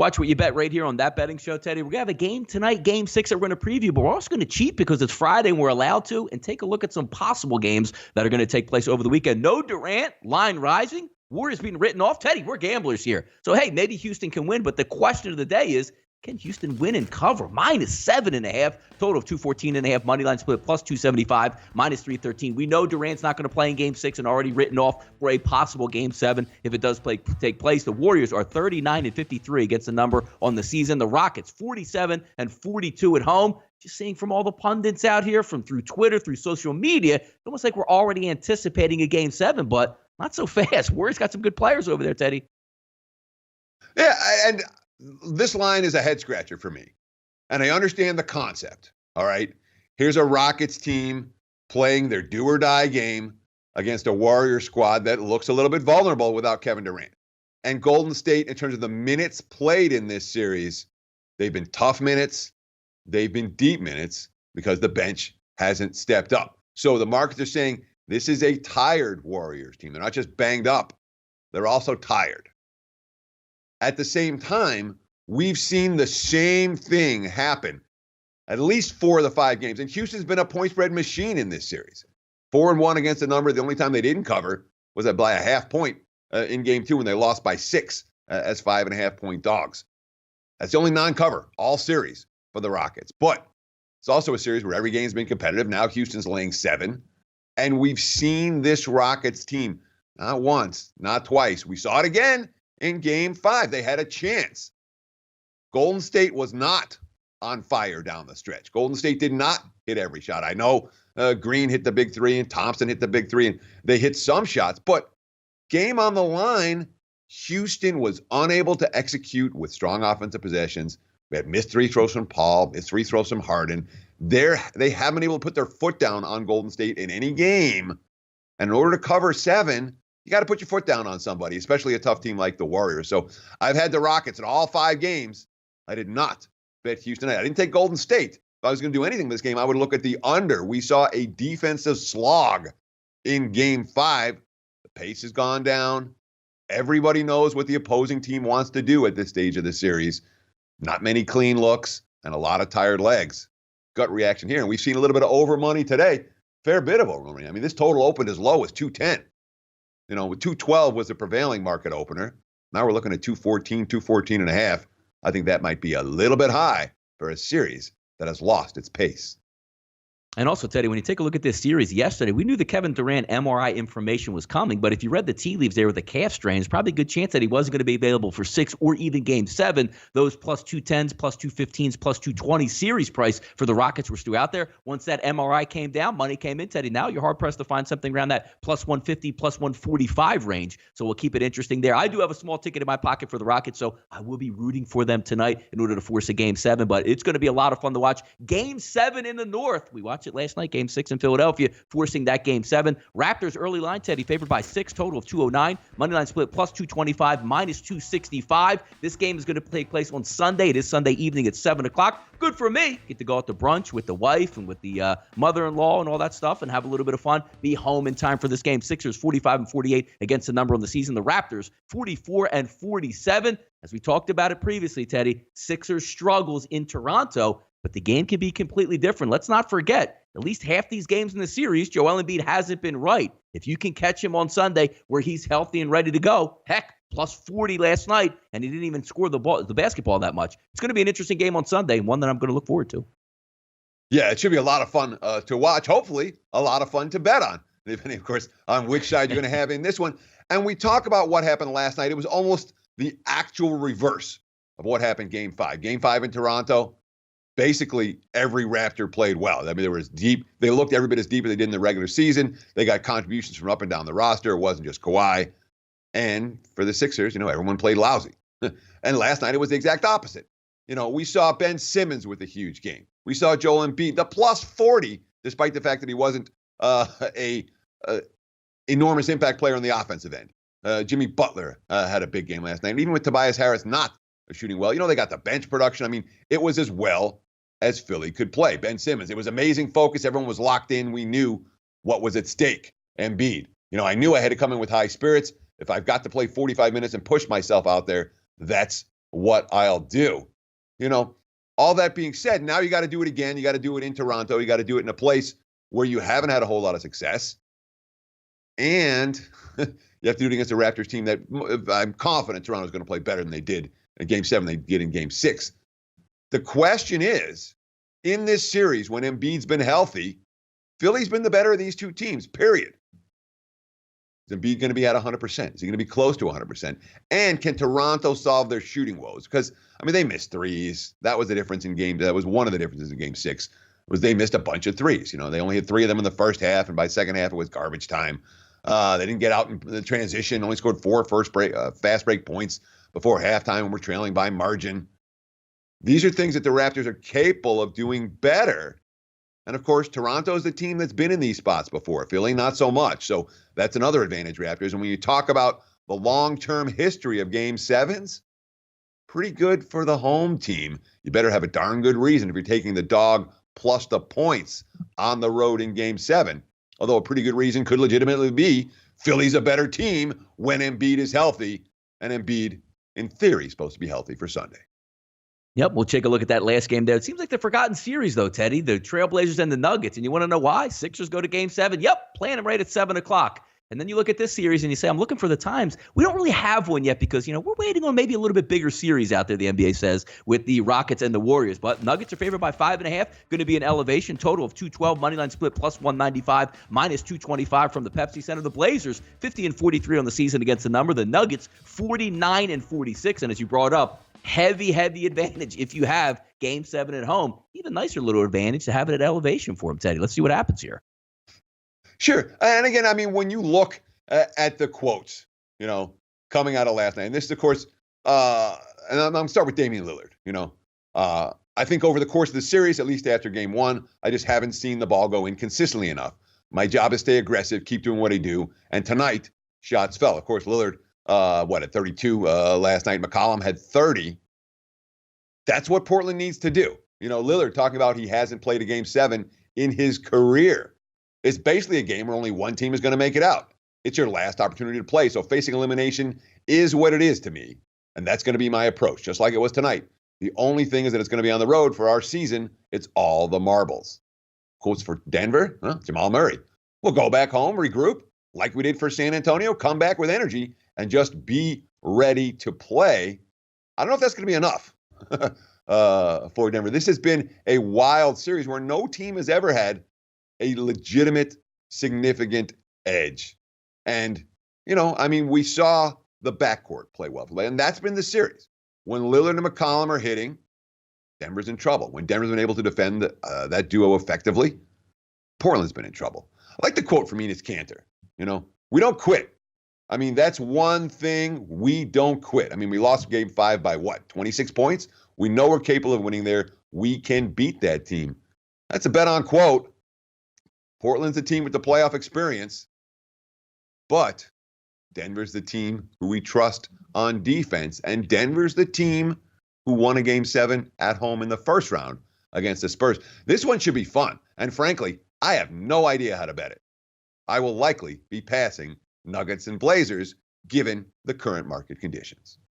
Watch What You Bet right here on That Betting Show, Teddy. We're going to have a game tonight, Game 6 that we're going to preview, but we're also going to cheat because it's Friday and we're allowed to, and take a look at some possible games that are going to take place over the weekend. No Durant, line rising, Warriors being written off. Teddy, we're gamblers here. So, hey, maybe Houston can win, but the question of the day is, can Houston win and cover? -7.5, total of 214.5, money line split plus 275, -313. We know Durant's not going to play in Game 6 and already written off for a possible Game 7 if it does take place. The Warriors are 39-53 against the number on the season. The Rockets 47-42 at home. Just seeing from all the pundits out here, from through Twitter, through social media, it's almost like we're already anticipating a Game 7, but not so fast. Warriors got some good players over there, Teddy. Yeah, and this line is a head scratcher for me. And I understand the concept. All right. Here's a Rockets team playing their do or die game against a Warrior squad that looks a little bit vulnerable without Kevin Durant. And Golden State, in terms of the minutes played in this series, they've been tough minutes. They've been deep minutes because the bench hasn't stepped up. So the markets are saying this is a tired Warriors team. They're not just banged up. They're also tired. At the same time, we've seen the same thing happen at least 4 of the 5 games. And Houston's been a point spread machine in this series. 4-1 against a number. The only time they didn't cover was by a half point in Game 2 when they lost by 6 as 5.5-point dogs. That's the only non-cover all series for the Rockets. But it's also a series where every game's been competitive. Now Houston's laying 7. And we've seen this Rockets team not once, not twice. We saw it again in Game 5. They had a chance. Golden State was not on fire down the stretch. Golden State did not hit every shot. I know Green hit the big 3 and Thompson hit the big 3, and they hit some shots. But game on the line, Houston was unable to execute with strong offensive possessions. We had missed 3 throws from Paul, missed 3 throws from Harden. They haven't been able to put their foot down on Golden State in any game. And in order to cover 7, you got to put your foot down on somebody, especially a tough team like the Warriors. So I've had the Rockets in all 5 games. I did not bet Houston. I didn't take Golden State. If I was going to do anything in this game, I would look at the under. We saw a defensive slog in Game 5. The pace has gone down. Everybody knows what the opposing team wants to do at this stage of the series. Not many clean looks and a lot of tired legs. Gut reaction here. And we've seen a little bit of over money today. Fair bit of over money. I mean, this total opened as low as 210. You know, with 212 was the prevailing market opener. Now we're looking at 214, 214.5. I think that might be a little bit high for a series that has lost its pace. And also, Teddy, when you take a look at this series yesterday, we knew the Kevin Durant MRI information was coming, but if you read the tea leaves there with the calf strains, probably a good chance that he wasn't going to be available for 6 or even Game 7. Those plus 210s, plus 215s, plus 220 series price for the Rockets were still out there. Once that MRI came down, money came in, Teddy. Now you're hard-pressed to find something around that plus 150, plus 145 range. So we'll keep it interesting there. I do have a small ticket in my pocket for the Rockets, so I will be rooting for them tonight in order to force a Game 7, but it's going to be a lot of fun to watch. Game 7 in the North. We watched it last night, Game 6 in Philadelphia, forcing that Game 7. Raptors early line, Teddy, favored by 6, total of 209. Moneyline split plus 225, minus 265. This game is going to take place on Sunday. It is Sunday evening at 7 o'clock. Good for me. Get to go out to brunch with the wife and with the mother-in-law and all that stuff and have a little bit of fun. Be home in time for this game. Sixers 45-48 against the number on the season. The Raptors 44-47. As we talked about it previously, Teddy, Sixers struggles in Toronto, but the game can be completely different. Let's not forget, at least half these games in the series, Joel Embiid hasn't been right. If you can catch him on Sunday where he's healthy and ready to go, heck, plus 40 last night, and he didn't even score the basketball that much. It's going to be an interesting game on Sunday, and one that I'm going to look forward to. Yeah, it should be a lot of fun to watch. Hopefully, a lot of fun to bet on, depending, of course, on which side you're going to have in this one. And we talk about what happened last night. It was almost the actual reverse of what happened Game 5. Game 5 in Toronto, basically every Raptor played well. I mean, they were as deep. They looked every bit as deep as they did in the regular season. They got contributions from up and down the roster. It wasn't just Kawhi. And for the Sixers, everyone played lousy. And last night it was the exact opposite. We saw Ben Simmons with a huge game. We saw Joel Embiid, the plus 40, despite the fact that he wasn't a enormous impact player on the offensive end. Jimmy Butler had a big game last night. And even with Tobias Harris not shooting well, they got the bench production. I mean, it was as well as Philly could play. Ben Simmons, it was amazing focus. Everyone was locked in. We knew what was at stake. Embiid, I knew I had to come in with high spirits. If I've got to play 45 minutes and push myself out there, that's what I'll do. You know, all that being said, now you got to do it again. You got to do it in Toronto. You got to do it in a place where you haven't had a whole lot of success. And you have to do it against a Raptors team that I'm confident Toronto's going to play better than they did in Game 7 they did in Game 6. The question is, in this series, when Embiid's been healthy, Philly's been the better of these two teams, period. Is Embiid going to be at 100%? Is he going to be close to 100%? And can Toronto solve their shooting woes? Because, I mean, they missed threes. That was the difference in game. That was one of the differences in Game 6, was they missed a bunch of threes. You know, they only had 3 of them in the first half, and by second half, it was garbage time. They didn't get out in the transition, only scored 4 fast break points before halftime when we're trailing by margin. These are things that the Raptors are capable of doing better. And, of course, Toronto is the team that's been in these spots before. Philly, not so much. So that's another advantage, Raptors. And when you talk about the long-term history of Game 7s, pretty good for the home team. You better have a darn good reason if you're taking the dog plus the points on the road in Game 7. Although a pretty good reason could legitimately be Philly's a better team when Embiid is healthy. And Embiid, in theory, is supposed to be healthy for Sunday. Yep, we'll take a look at that last game there. It seems like the forgotten series, though, Teddy. The Trailblazers and the Nuggets. And you want to know why? Sixers go to Game 7. Yep, playing them right at 7 o'clock. And then you look at this series and you say, I'm looking for the times. We don't really have one yet because, you know, we're waiting on maybe a little bit bigger series out there, the NBA says, with the Rockets and the Warriors. But Nuggets are favored by 5.5. Going to be an elevation. Total of 212. Moneyline split plus 195. Minus 225 from the Pepsi Center. The Blazers, 50-43 on the season against the number. The Nuggets, 49-46. And as you brought up, heavy advantage if you have Game 7 at home. Even nicer little advantage to have it at elevation for him, Teddy. Let's see what happens here. Sure. And again, I mean, when you look at the quotes, you know, coming out of last night, and this is, of course, and I'm going to start with Damian Lillard, you know. I think over the course of the series, at least after Game 1, I just haven't seen the ball go in consistently enough. My job is stay aggressive, keep doing what I do. And tonight, shots fell. Of course, Lillard, at 32 last night. McCollum had 30. That's what Portland needs to do. You know, Lillard talking about he hasn't played a Game 7 in his career. It's basically a game where only one team is going to make it out. It's your last opportunity to play. So facing elimination is what it is to me. And that's going to be my approach, just like it was tonight. The only thing is that it's going to be on the road for our season. It's all the marbles. Quotes for Denver, Jamal Murray. We'll go back home, regroup, like we did for San Antonio, come back with energy, and just be ready to play. I don't know if that's going to be enough for Denver. This has been a wild series where no team has ever had a legitimate, significant edge. And, you know, I mean, we saw the backcourt play well, and that's been the series. When Lillard and McCollum are hitting, Denver's in trouble. When Denver's been able to defend that duo effectively, Portland's been in trouble. I like the quote from Enes Kanter, you know, we don't quit. I mean, that's one thing, we don't quit. I mean, we lost Game 5 by what, 26 points? We know we're capable of winning there. We can beat that team. That's a bet on quote. Portland's the team with the playoff experience, but Denver's the team who we trust on defense, and Denver's the team who won a Game 7 at home in the first round against the Spurs. This one should be fun, and frankly, I have no idea how to bet it. I will likely be passing Nuggets and Blazers given the current market conditions.